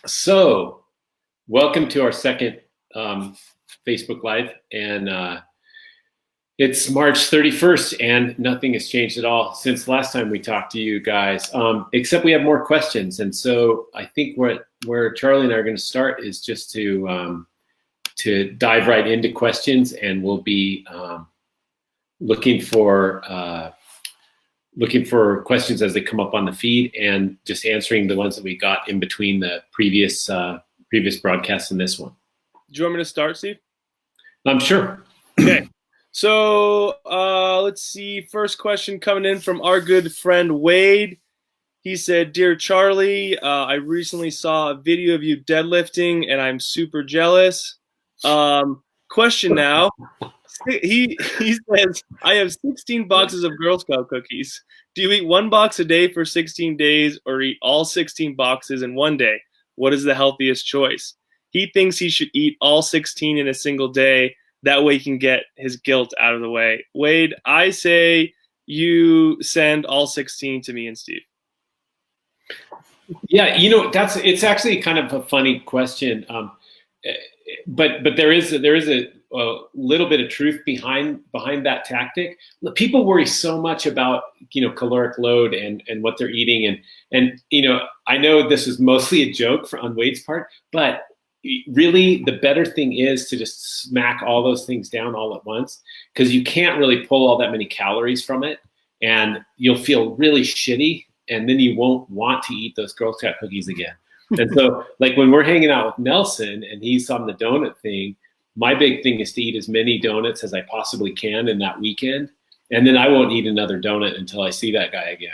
So welcome to our second Facebook Live, and it's March 31st, and nothing has changed at all since last time we talked to you guys, except we have more questions. And so I think where Charlie and I are going to start is just to dive right into questions, and we'll be looking for questions as they come up on the feed, and just answering the ones that we got in between the previous broadcasts and this one. Do you want me to start, Steve? Sure. Okay. So let's see. First question coming in from our good friend Wade. He said, "Dear Charlie, I recently saw a video of you deadlifting, and I'm super jealous. Question now." He says, "I have 16 boxes of Girl Scout cookies. Do you eat one box a day for 16 days or eat all 16 boxes in one day? What is the healthiest choice?" He thinks he should eat all 16 in a single day. That way he can get his guilt out of the way. Wade, I say you send all 16 to me and Steve. Yeah, it's actually kind of a funny question. But there is a little bit of truth behind that tactic. People worry so much about caloric load and what they're eating, and I know this is mostly a joke on Wade's part, but really the better thing is to just smack all those things down all at once, because you can't really pull all that many calories from it, and you'll feel really shitty, and then you won't want to eat those Girl Scout cookies again. And so, like, when we're hanging out with Nelson and he's on the donut thing, my big thing is to eat as many donuts as I possibly can in that weekend. And then I won't eat another donut until I see that guy again.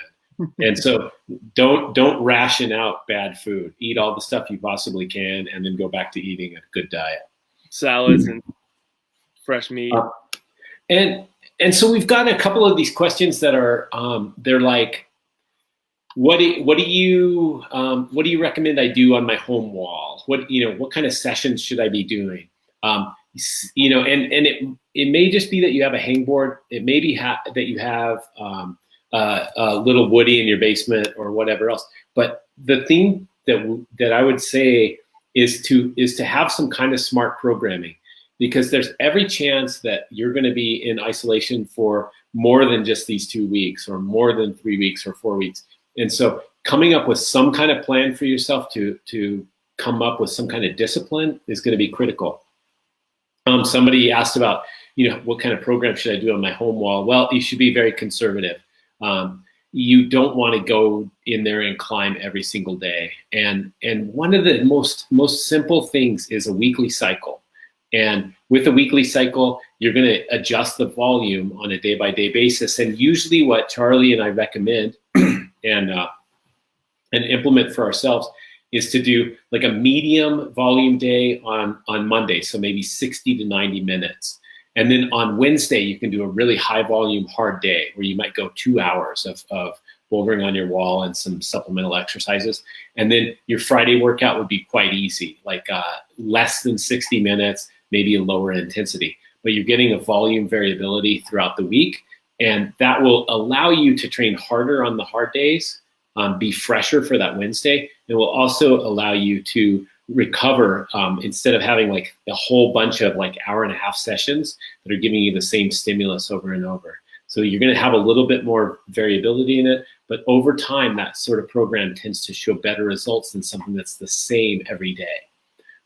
And so don't ration out bad food. Eat all the stuff you possibly can, and then go back to eating a good diet. Salads and fresh meat. And so we've got a couple of these questions that are, they're like, What do you recommend I do on my home wall? What kind of sessions should I be doing? And it may just be that you have a hangboard. It may be that you have a little woody in your basement or whatever else. But the thing that I would say is to have some kind of smart programming, because there's every chance that you're going to be in isolation for more than just these 2 weeks, or more than 3 weeks or 4 weeks. And so coming up with some kind of plan for yourself to come up with some kind of discipline is going to be critical. Somebody asked about, what kind of program should I do on my home wall? Well, you should be very conservative. You don't want to go in there and climb every single day. And one of the most simple things is a weekly cycle. And with a weekly cycle, you're going to adjust the volume on a day-by-day basis. And usually what Charlie and I recommend and implement for ourselves is to do like a medium volume day on Monday, so maybe 60 to 90 minutes. And then on Wednesday, you can do a really high volume hard day where you might go 2 hours of bouldering on your wall and some supplemental exercises. And then your Friday workout would be quite easy, like less than 60 minutes, maybe a lower intensity, but you're getting a volume variability throughout the week. And that will allow you to train harder on the hard days, be fresher for that Wednesday. It will also allow you to recover instead of having like a whole bunch of like hour-and-a-half sessions that are giving you the same stimulus over and over. So you're going to have a little bit more variability in it, but over time, that sort of program tends to show better results than something that's the same every day.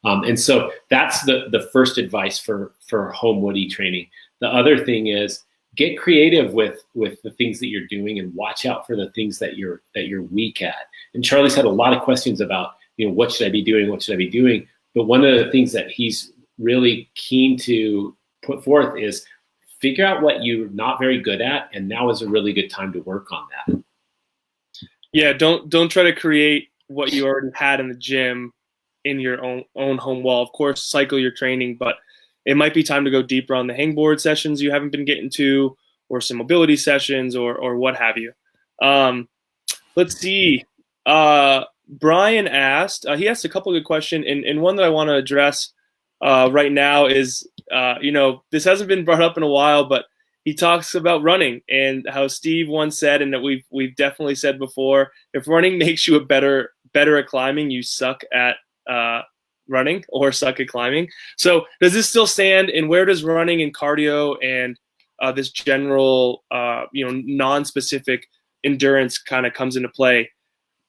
And so that's the first advice for home woody training. The other thing is, get creative with the things that you're doing, and watch out for the things that you're weak at. And Charlie's had a lot of questions about, what should I be doing? What should I be doing? But one of the things that he's really keen to put forth is figure out what you're not very good at, and now is a really good time to work on that. Yeah, don't try to create what you already had in the gym in your own home wall. Of course, cycle your training, but it might be time to go deeper on the hangboard sessions you haven't been getting to, or some mobility sessions, or what have you. Let's see. Brian asked, he asked a couple of good questions, and one that I want to address right now is, this hasn't been brought up in a while, but he talks about running and how Steve once said, and that we've definitely said before, if running makes you a better better at climbing, you suck at running or suck at climbing. So does this still stand? And where does running and cardio and this general, non-specific endurance kind of comes into play?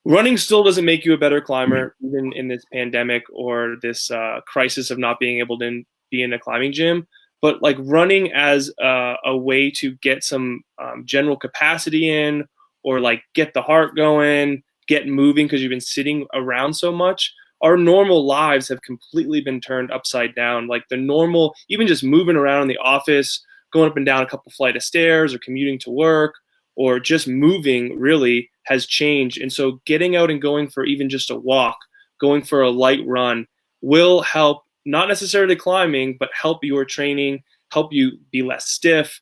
Running still doesn't make you a better climber, even in this pandemic or this crisis of not being able to be in a climbing gym. But like running as a way to get some general capacity in, or like get the heart going, get moving because you've been sitting around so much. Our normal lives have completely been turned upside down. Like the normal, even just moving around in the office, going up and down a couple flight of stairs or commuting to work, or just moving really has changed. And so getting out and going for even just a walk, going for a light run will help, not necessarily climbing, but help your training, help you be less stiff.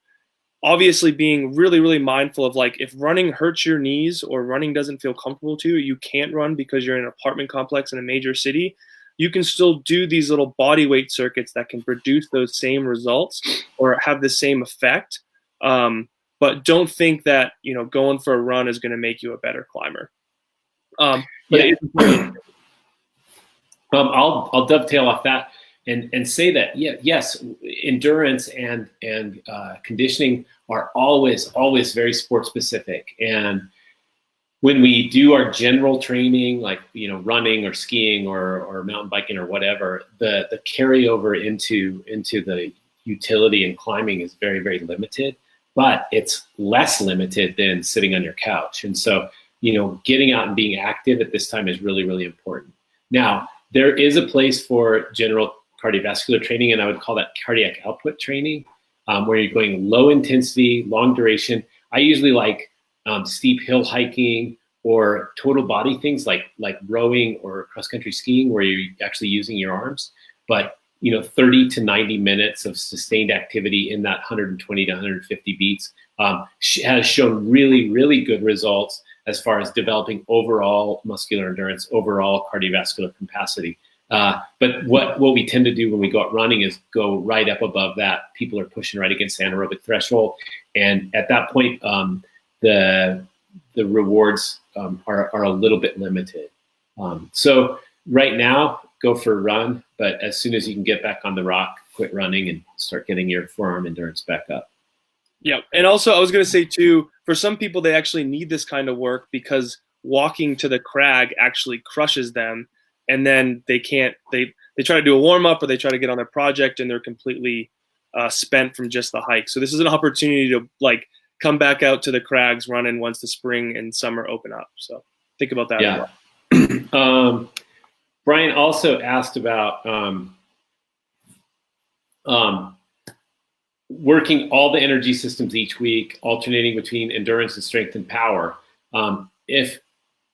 Obviously being really, really mindful of like, if running hurts your knees or running doesn't feel comfortable to you, you can't run because you're in an apartment complex in a major city, you can still do these little body weight circuits that can produce those same results or have the same effect. But don't think that, going for a run is going to make you a better climber. I'll dovetail off that and say that, yes, endurance and conditioning are always very sport specific. And when we do our general training, like, running or skiing or mountain biking or whatever, the carryover into the utility and climbing is very, very limited. But it's less limited than sitting on your couch. And so, getting out and being active at this time is really, really important. Now, there is a place for general cardiovascular training, and I would call that cardiac output training, where you're going low intensity, long duration. I usually like steep hill hiking or total body things like rowing or cross-country skiing, where you're actually using your arms. But 30 to 90 minutes of sustained activity in that 120 to 150 beats has shown really, really good results as far as developing overall muscular endurance, overall cardiovascular capacity. But what we tend to do when we go out running is go right up above that. People are pushing right against the anaerobic threshold. And at that point, the rewards are a little bit limited. So right now, go for a run, but as soon as you can get back on the rock, quit running and start getting your forearm endurance back up. Yeah, and also I was going to say too, for some people, they actually need this kind of work because walking to the crag actually crushes them, and then they can't. They try to do a warm up or they try to get on their project, and they're completely spent from just the hike. So this is an opportunity to like come back out to the crags running once the spring and summer open up. So think about that. Yeah. As well. Brian also asked about working all the energy systems each week, alternating between endurance and strength and power. If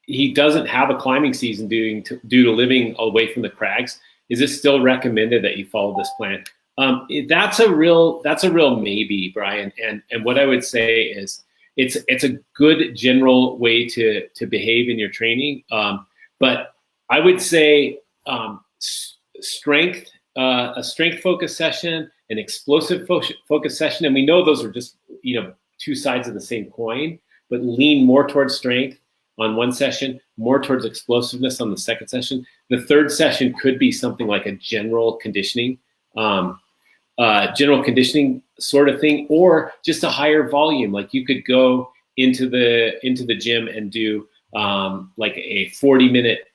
he doesn't have a climbing season due to living away from the crags, is it still recommended that you follow this plan? That's a real maybe, Brian. And what I would say is it's a good general way to behave in your training, but I would say strength, a strength focus session, an explosive focus session, and we know those are just two sides of the same coin. But lean more towards strength on one session, more towards explosiveness on the second session. The third session could be something like a general conditioning sort of thing, or just a higher volume. Like you could go into the gym and do like a 40-minute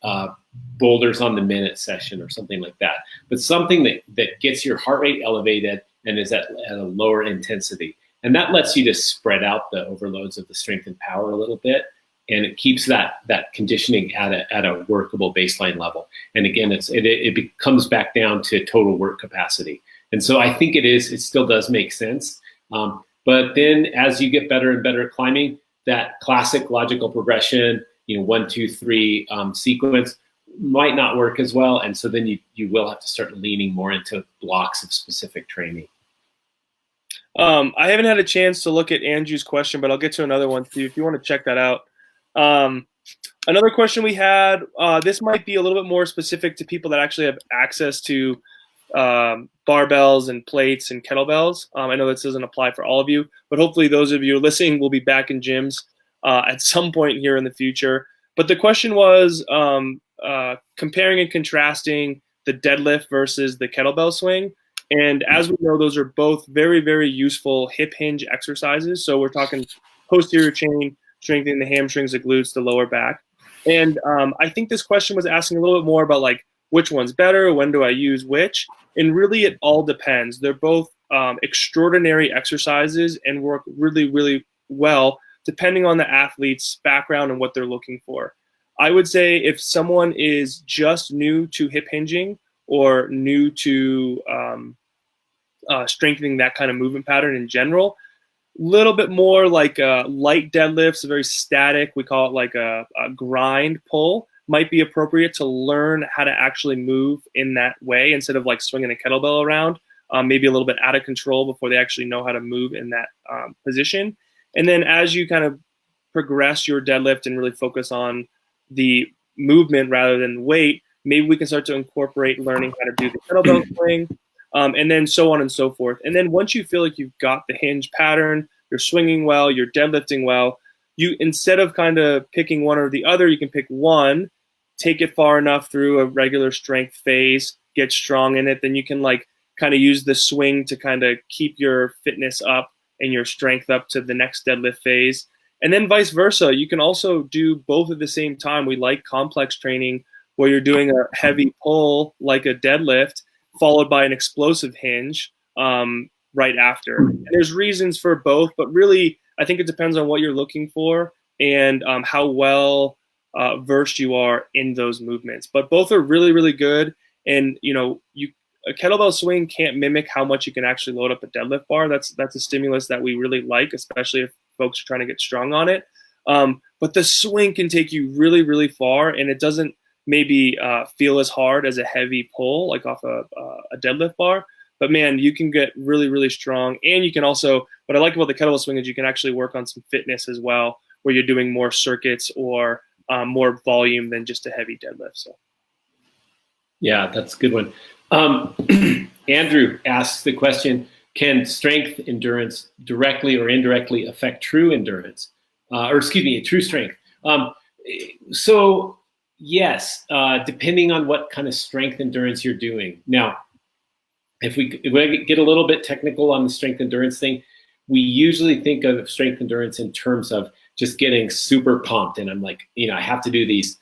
boulders on the minute session or something like that, but something that gets your heart rate elevated and is at a lower intensity. And that lets you just spread out the overloads of the strength and power a little bit. And it keeps that conditioning at a workable baseline level. And again, it comes back down to total work capacity. And so I think it still does make sense. But then as you get better and better at climbing, that classic logical progression, 1, 2, 3 sequence might not work as well. And so then you will have to start leaning more into blocks of specific training. I haven't had a chance to look at Andrew's question, but I'll get to another one too if you want to check that out. Another question we had, this might be a little bit more specific to people that actually have access to barbells and plates and kettlebells. I know this doesn't apply for all of you, but hopefully those of you listening will be back in gyms at some point here in the future. But the question was comparing and contrasting the deadlift versus the kettlebell swing. And as we know, those are both very, very useful hip hinge exercises. So we're talking posterior chain, strengthening the hamstrings, the glutes, the lower back. And I think this question was asking a little bit more about like which one's better, when do I use which? And really it all depends. They're both extraordinary exercises and work really, really well depending on the athlete's background and what they're looking for. I would say if someone is just new to hip hinging or new to strengthening that kind of movement pattern in general, little bit more like light deadlifts, very static, we call it like a grind pull, might be appropriate to learn how to actually move in that way instead of like swinging a kettlebell around, maybe a little bit out of control before they actually know how to move in that position. And then as you kind of progress your deadlift and really focus on the movement rather than weight, maybe we can start to incorporate learning how to do the kettlebell swing, and then so on and so forth. And then once you feel like you've got the hinge pattern, you're swinging well, you're deadlifting well, you, instead of kind of picking one or the other, you can pick one, take it far enough through a regular strength phase, get strong in it, then you can like kind of use the swing to kind of keep your fitness up and your strength up to the next deadlift phase. And then vice versa, you can also do both at the same time. We like complex training where you're doing a heavy pull like a deadlift followed by an explosive hinge right after. And there's reasons for both, but really I think it depends on what you're looking for and how well versed you are in those movements. But both are really, really good. And you know, a kettlebell swing can't mimic how much you can actually load up a deadlift bar. That's a stimulus that we really like, especially if folks are trying to get strong on it. But the swing can take you really, really far, and it doesn't maybe feel as hard as a heavy pull, like off a deadlift bar. But man, you can get really, really strong. And you can also, what I like about the kettlebell swing is you can actually work on some fitness as well, where you're doing more circuits or more volume than just a heavy deadlift. So. Yeah, that's a good one. Andrew asks the question, can strength endurance directly or indirectly affect true endurance? True strength. So yes, depending on what kind of strength endurance you're doing. Now, if we get a little bit technical on the strength endurance thing, we usually think of strength endurance in terms of just getting super pumped. And I'm like, you know, I have to do these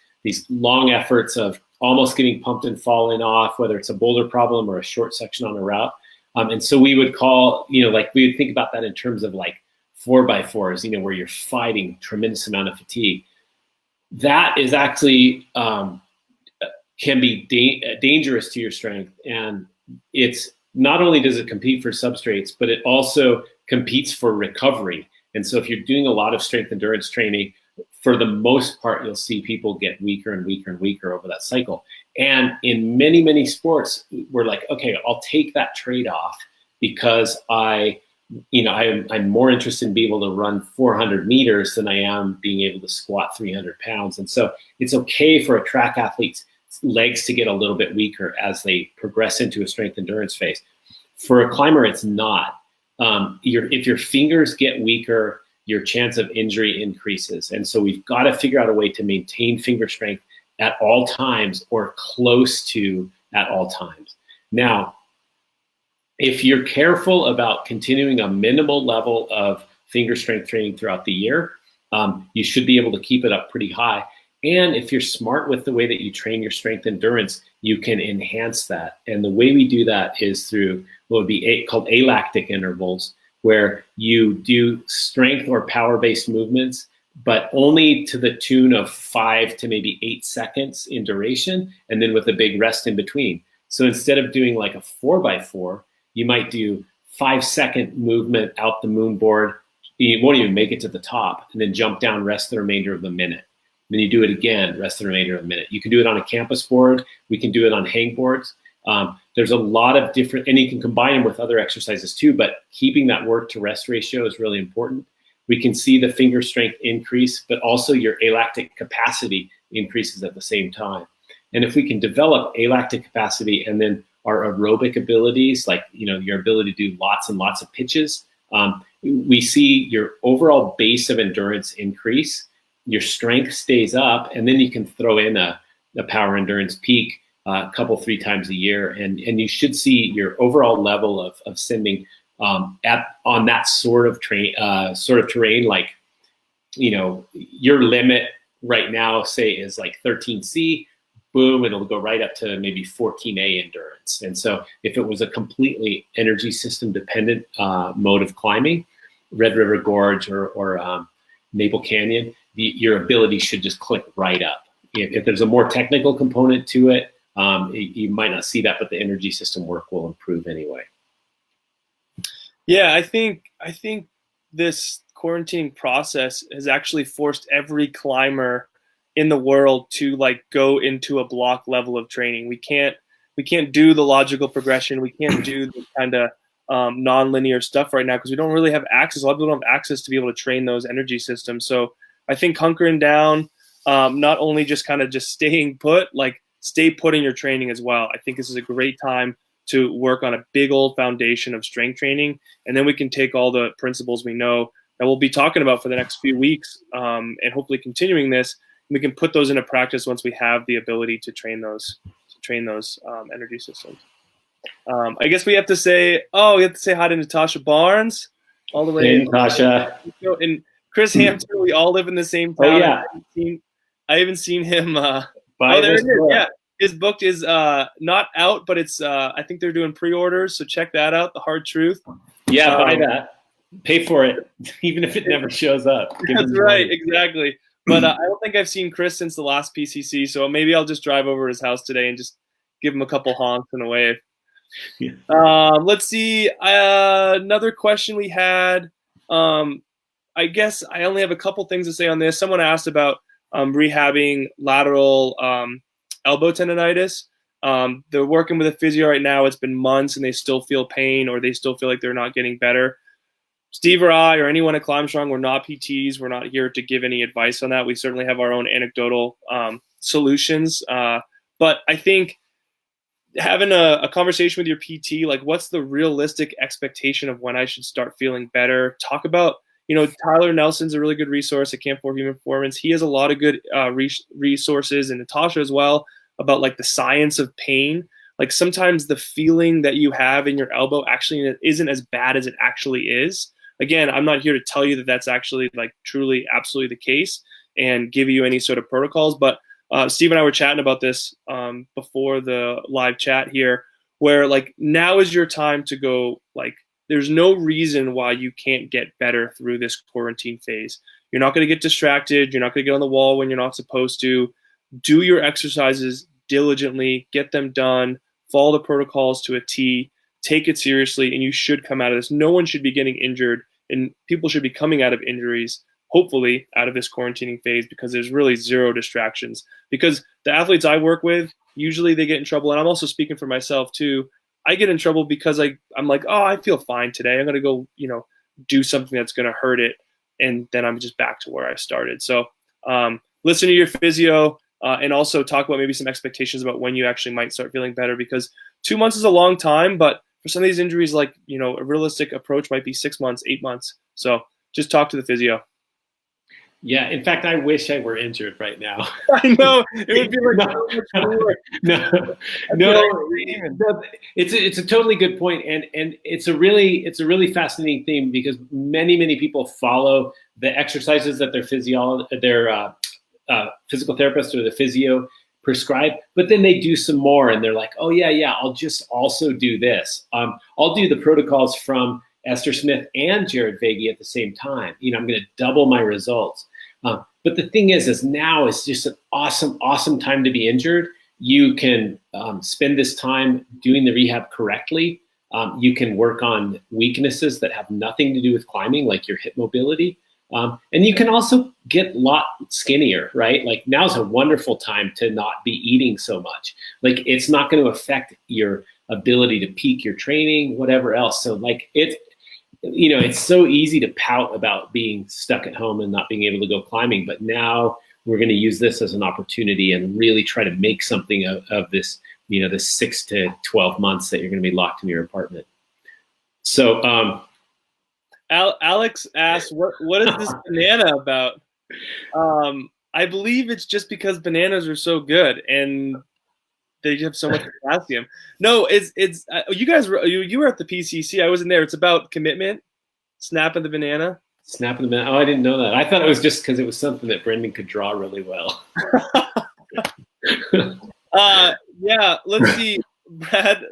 long efforts of almost getting pumped and falling off, whether it's a boulder problem or a short section on a route. And so we would call, you know, like we would think about that in terms of like 4x4s, you know, where you're fighting tremendous amount of fatigue. That is actually can be dangerous to your strength. And it's not only does it compete for substrates, but it also competes for recovery. And so if you're doing a lot of strength endurance training, for the most part, you'll see people get weaker and weaker and weaker over that cycle. And in many, many sports, we're like, okay, I'll take that trade-off because I'm more interested in being able to run 400 meters than I am being able to squat 300 pounds. And so it's okay for a track athlete's legs to get a little bit weaker as they progress into a strength endurance phase. For a climber, it's not. If your fingers get weaker, your chance of injury increases. And so we've got to figure out a way to maintain finger strength at all times or close to at all times. Now, if you're careful about continuing a minimal level of finger strength training throughout the year, you should be able to keep it up pretty high. And if you're smart with the way that you train your strength endurance, you can enhance that. And the way we do that is through what would be called alactic intervals, where you do strength or power-based movements, but only to the tune of 5 to maybe 8 seconds in duration, and then with a big rest in between. So instead of doing like a 4x4, you might do 5-second movement out the moon board. You won't even make it to the top, and then jump down, rest the remainder of the minute. Then you do it again, rest the remainder of the minute. You can do it on a campus board. We can do it on hang boards. There's a lot of different, and you can combine them with other exercises too, but keeping that work to rest ratio is really important. We can see the finger strength increase, but also your alactic capacity increases at the same time. And if we can develop alactic capacity and then our aerobic abilities, like, you know, your ability to do lots and lots of pitches, we see your overall base of endurance increase. your strength stays up, and then you can throw in a power endurance peak a couple, 3 times a year, and you should see your overall level of sending on that sort of terrain, like, you know, your limit right now, say, is like 13C, boom, it'll go right up to maybe 14A endurance. And so if it was a completely energy system dependent mode of climbing, Red River Gorge or Maple Canyon, your ability should just click right up. If there's a more technical component to it, you might not see that, but the energy system work will improve anyway. Yeah, I think this quarantine process has actually forced every climber in the world to like go into a block level of training. We can't do the logical progression. We can't do the kind of non-linear stuff right now because we don't really have access. A lot of people don't have access to be able to train those energy systems. So I think hunkering down, not only just kind of just staying put, like stay put in your training as well. I think this is a great time to work on a big old foundation of strength training, and then we can take all the principles we know that we'll be talking about for the next few weeks, and hopefully continuing this. We can put those into practice once we have the ability to train those energy systems. I guess we have to say hi to Natasha Barnes, all the way. Hey, Natasha. And Chris Hampton. We all live in the same town. Oh yeah. I haven't seen him. There it is. Yeah, his book is not out, but it's. I think they're doing pre-orders, so check that out. The Hard Truth. Yeah, buy that. Pay for it, even if it never shows up. That's right, exactly. But I don't think I've seen Chris since the last PCC, so maybe I'll just drive over to his house today and just give him a couple honks and a wave. Yeah. Let's see. Another question we had. I guess I only have a couple things to say on this. Someone asked about rehabbing lateral elbow tendonitis. They're working with a physio right now. It's been months and they still feel pain, or they still feel like they're not getting better. Steve or I or anyone at ClimbStrong, we're not PTs. We're not here to give any advice on that. We certainly have our own anecdotal solutions. But I think having a conversation with your PT, like what's the realistic expectation of when I should start feeling better? Talk about, Tyler Nelson's a really good resource at Camp for Human Performance. He has a lot of good resources, and Natasha as well, about like the science of pain. Like sometimes the feeling that you have in your elbow actually isn't as bad as it actually is. Again, I'm not here to tell you that that's actually like truly, absolutely the case and give you any sort of protocols. But Steve and I were chatting about this before the live chat here, where like now is your time to go. Like there's no reason why you can't get better through this quarantine phase. You're not going to get distracted. You're not going to get on the wall when you're not supposed to. Do your exercises diligently, get them done, follow the protocols to a T, take it seriously, and you should come out of this. No one should be getting injured, and people should be coming out of injuries, hopefully, out of this quarantining phase, because there's really zero distractions. Because the athletes I work with, usually they get in trouble, and I'm also speaking for myself too. I get in trouble because I'm like, oh, I feel fine today. I'm going to go, do something that's going to hurt it, and then I'm just back to where I started. So listen to your physio, and also talk about maybe some expectations about when you actually might start feeling better, because 2 months is a long time, but for some of these injuries, like, a realistic approach might be 6 months, 8 months. So just talk to the physio. Yeah. In fact, I wish I were injured right now. I know. It would be like no. It's a totally good point. And it's a really fascinating thing, because many people follow the exercises that their physical therapist or the physio prescribe, but then they do some more and they're like, oh yeah, I'll just also do this. I'll do the protocols from Esther Smith and Jared Vagey at the same time. I'm going to double my results. But the thing is now is just an awesome time to be injured. You can spend this time doing the rehab correctly. You can work on weaknesses that have nothing to do with climbing, like your hip mobility. And you can also get a lot skinnier, right? Like now's a wonderful time to not be eating so much. Like it's not going to affect your ability to peak your training, whatever else. So like it's so easy to pout about being stuck at home and not being able to go climbing. But now we're going to use this as an opportunity and really try to make something of this, this 6 to 12 months that you're going to be locked in your apartment. So, Alex asked, what is this banana about? I believe it's just because bananas are so good and they have so much potassium. No, it's you guys were you were at the PCC. I wasn't there. It's about commitment, snapping the banana. Snapping the banana. Oh, I didn't know that. I thought it was just because it was something that Brendan could draw really well. Yeah. Let's see. Brad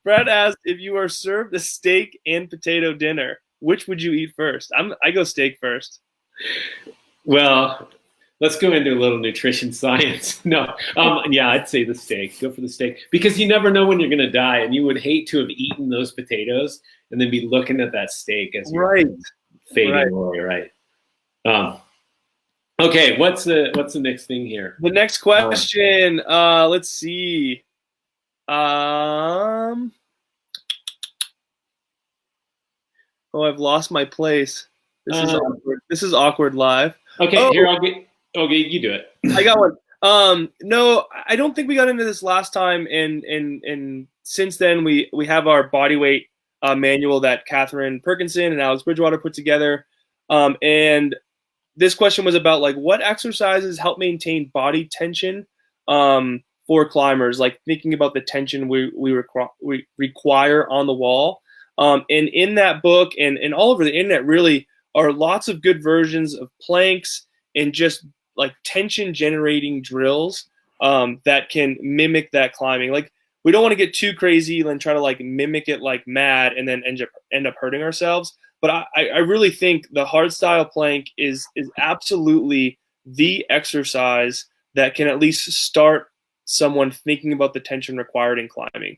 asked if you are served a steak and potato dinner, which would you eat first? I go steak first. Well, let's go into a little nutrition science. No, yeah, I'd say the steak. Go for the steak because you never know when you're going to die, and you would hate to have eaten those potatoes and then be looking at that steak as you're fading away. Right. Okay. What's the next thing here? The next question. Let's see. Oh, I've lost my place. This is awkward. This is awkward live. Okay, here okay, you do it. I got one. No, I don't think we got into this last time, and since then we have our Bodyweight manual that Catherine Perkinson and Alex Bridgewater put together. And this question was about like what exercises help maintain body tension for climbers, like thinking about the tension we require on the wall. And in that book and all over the internet really are lots of good versions of planks and just like tension generating drills that can mimic that climbing. Like we don't want to get too crazy and try to like mimic it like mad and then end up hurting ourselves. But I really think the hardstyle plank is absolutely the exercise that can at least start someone thinking about the tension required in climbing.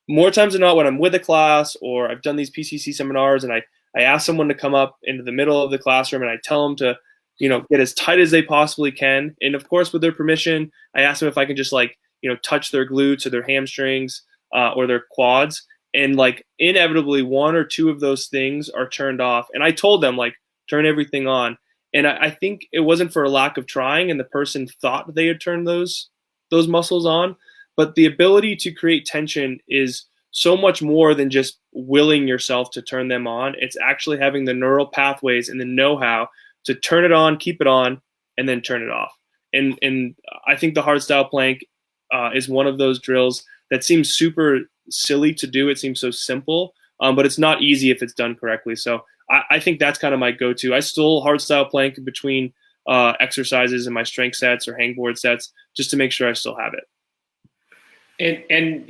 More times than not, when I'm with a class or I've done these PCC seminars and I ask someone to come up into the middle of the classroom and I tell them to, get as tight as they possibly can. And of course, with their permission, I ask them if I can just like, touch their glutes or their hamstrings or their quads. And like inevitably one or two of those things are turned off. And I told them like, turn everything on. And I think it wasn't for a lack of trying and the person thought they had turned those muscles on. But the ability to create tension is so much more than just willing yourself to turn them on. It's actually having the neural pathways and the know-how to turn it on, keep it on, and then turn it off. And I think the hardstyle plank is one of those drills that seems super silly to do. It seems so simple, but it's not easy if it's done correctly. So I think that's kind of my go-to. I still hardstyle plank between exercises in my strength sets or hangboard sets just to make sure I still have it. And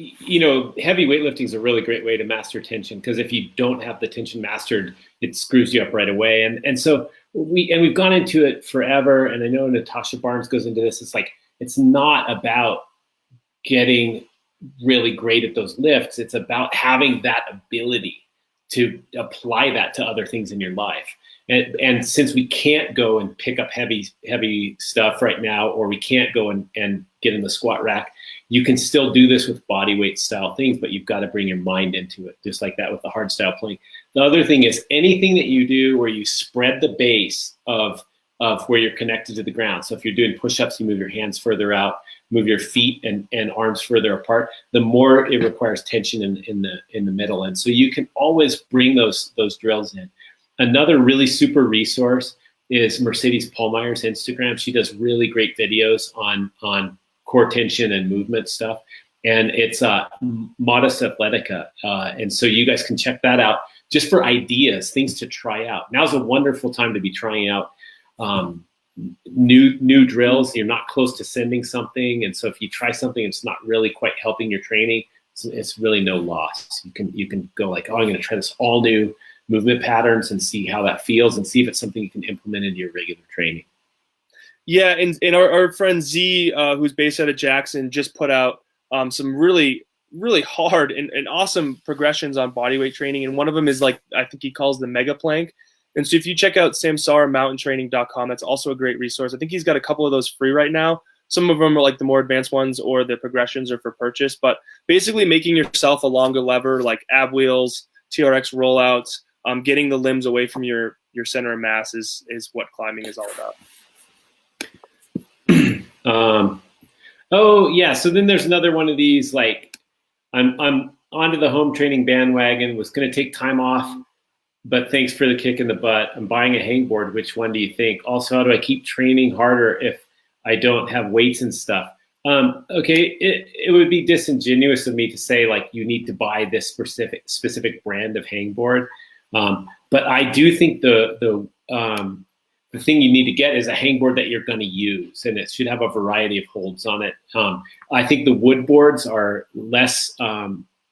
heavy weightlifting is a really great way to master tension because if you don't have the tension mastered, it screws you up right away. And so we've gone into it forever. And I know Natasha Barnes goes into this. It's like it's not about getting really great at those lifts. It's about having that ability to apply that to other things in your life. And since we can't go and pick up heavy stuff right now, or we can't go and get in the squat rack, you can still do this with body weight style things, but you've got to bring your mind into it, just like that with the hard style plank. The other thing is anything that you do where you spread the base of where you're connected to the ground. So if you're doing push-ups, you move your hands further out, move your feet and arms further apart, the more it requires tension in the middle. And so you can always bring those drills in. Another really super resource is Mercedes Pohlmeier's Instagram. She does really great videos on core tension and movement stuff. And it's Modus Athletica. And so you guys can check that out just for ideas, things to try out. Now's a wonderful time to be trying out new drills. You're not close to sending something. And so if you try something, it's not really quite helping your training. It's really no loss. You can go like, oh, I'm going to try this all new movement patterns and see how that feels and see if it's something you can implement into your regular training. Yeah, and our friend Z, who's based out of Jackson, just put out some really, really hard and awesome progressions on bodyweight training. And one of them is like, I think he calls the mega plank. And so if you check out samsaramountaintraining.com, that's also a great resource. I think he's got a couple of those free right now. Some of them are like the more advanced ones or the progressions are for purchase. But basically making yourself a longer lever like ab wheels, TRX rollouts, getting the limbs away from your center of mass is what climbing is all about. Oh yeah. So then there's another one of these, like I'm onto the home training bandwagon, was going to take time off but thanks for the kick in the butt. I'm buying a hangboard. Which one do you think? Also, how do I keep training harder if I don't have weights and stuff? Okay, it would be disingenuous of me to say like you need to buy this specific brand of hangboard. But I do think the thing you need to get is a hangboard that you're going to use, and it should have a variety of holds on it. I think the wood boards are less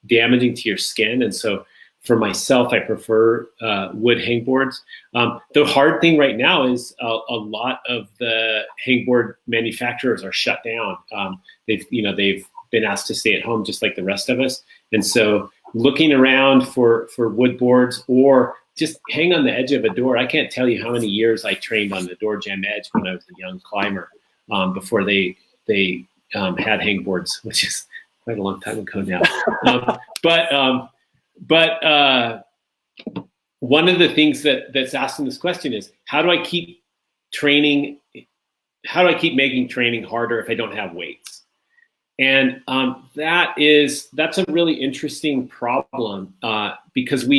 damaging to your skin, and so for myself, I prefer wood hangboards. The hard thing right now is a lot of the hangboard manufacturers are shut down. They've been asked to stay at home just like the rest of us, and so looking around for wood boards or just hang on the edge of a door. I can't tell you how many years I trained on the door jamb edge when I was a young climber before they had hangboards, which is quite a long time ago now. But one of the things that's asked in this question is, how do I keep training? How do I keep making training harder if I don't have weights? And that's a really interesting problem because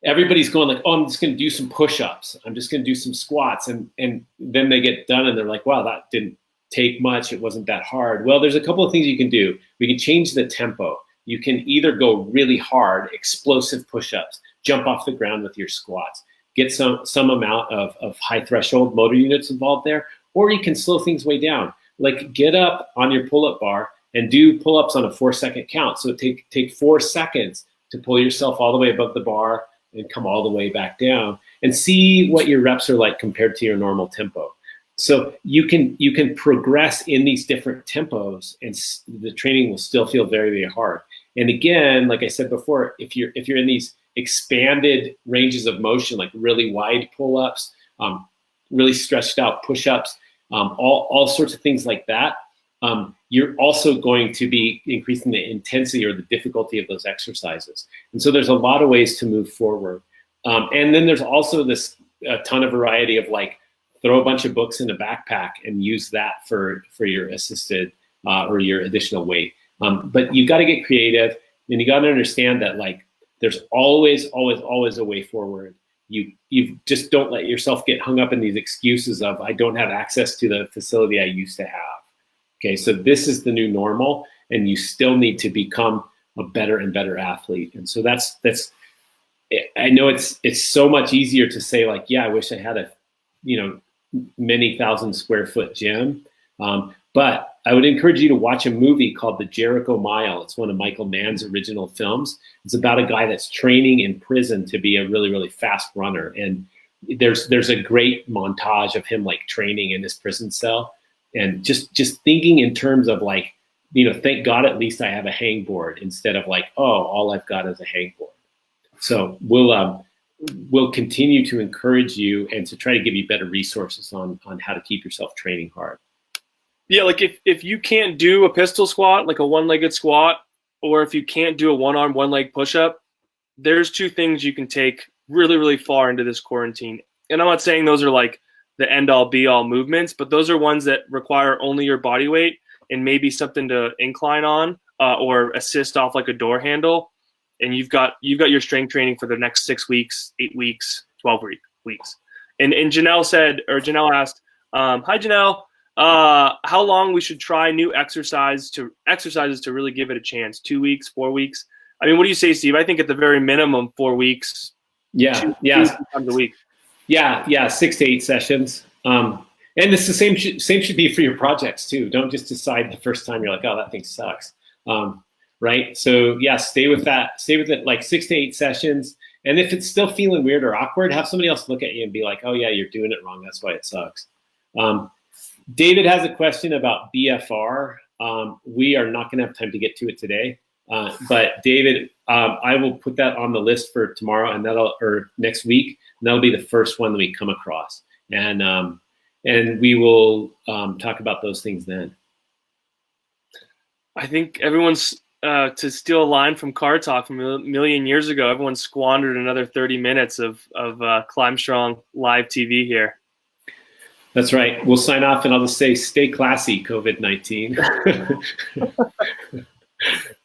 everybody's going like, oh, I'm just going to do some push-ups. I'm just going to do some squats. And then they get done and they're like, wow, that didn't take much. It wasn't that hard. Well, there's a couple of things you can do. We can change the tempo. You can either go really hard, explosive push-ups, jump off the ground with your squats, get some amount of high threshold motor units involved there, or you can slow things way down. Like get up on your pull-up bar and do pull-ups on a 4-second count. So take 4 seconds to pull yourself all the way above the bar and come all the way back down and see what your reps are like compared to your normal tempo. So you can progress in these different tempos and the training will still feel very, very hard. And again, like I said before, if you're in these expanded ranges of motion, like really wide pull-ups, really stretched out push-ups, all sorts of things like that, you're also going to be increasing the intensity or the difficulty of those exercises. And so there's a lot of ways to move forward. And then there's also a ton of variety of like, throw a bunch of books in a backpack and use that for your assisted or your additional weight. But you got to get creative, and you got to understand that like there's always a way forward. You just don't let yourself get hung up in these excuses of I don't have access to the facility I used to have. Okay, so this is the new normal, and you still need to become a better and better athlete. And so that's. I know it's so much easier to say like, yeah, I wish I had a, many thousand square foot gym. But I would encourage you to watch a movie called The Jericho Mile. It's one of Michael Mann's original films. It's about a guy that's training in prison to be a really, really fast runner. And there's a great montage of him like training in his prison cell and just thinking in terms of like, thank God at least I have a hangboard instead of like, oh, all I've got is a hangboard. So we'll continue to encourage you and to try to give you better resources on how to keep yourself training hard. Yeah, like if you can't do a pistol squat, like a one-legged squat, or if you can't do a one-arm, one-leg push-up, there's 2 things you can take really, really far into this quarantine. And I'm not saying those are like the end-all, be-all movements, but those are ones that require only your body weight and maybe something to incline on or assist off like a door handle. And you've got your strength training for the next 6 weeks, 8 weeks, 12 weeks. And Janelle asked, hi Janelle, how long we should try new exercises to really give it a chance? 2 weeks, 4 weeks? I mean, what do you say, Steve? I think at the very minimum 4 weeks. Yeah, two times a week. Yeah, 6 to 8 sessions. And it's the same should be for your projects too. Don't just decide the first time you're like, oh, that thing sucks. Right? So yeah, stay with it like 6 to 8 sessions. And if it's still feeling weird or awkward, have somebody else look at you and be like, oh yeah, you're doing it wrong. That's why it sucks. David has a question about BFR. We are not gonna have time to get to it today. But David, I will put that on the list for tomorrow or next week. And that'll be the first one that we come across. And we will talk about those things then. I think everyone's to steal a line from Car Talk from a million years ago. Everyone squandered another 30 minutes of Climb Strong live TV here. That's right. We'll sign off, and I'll just say, stay classy, COVID-19.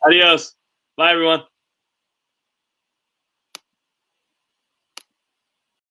Adios. Bye, everyone.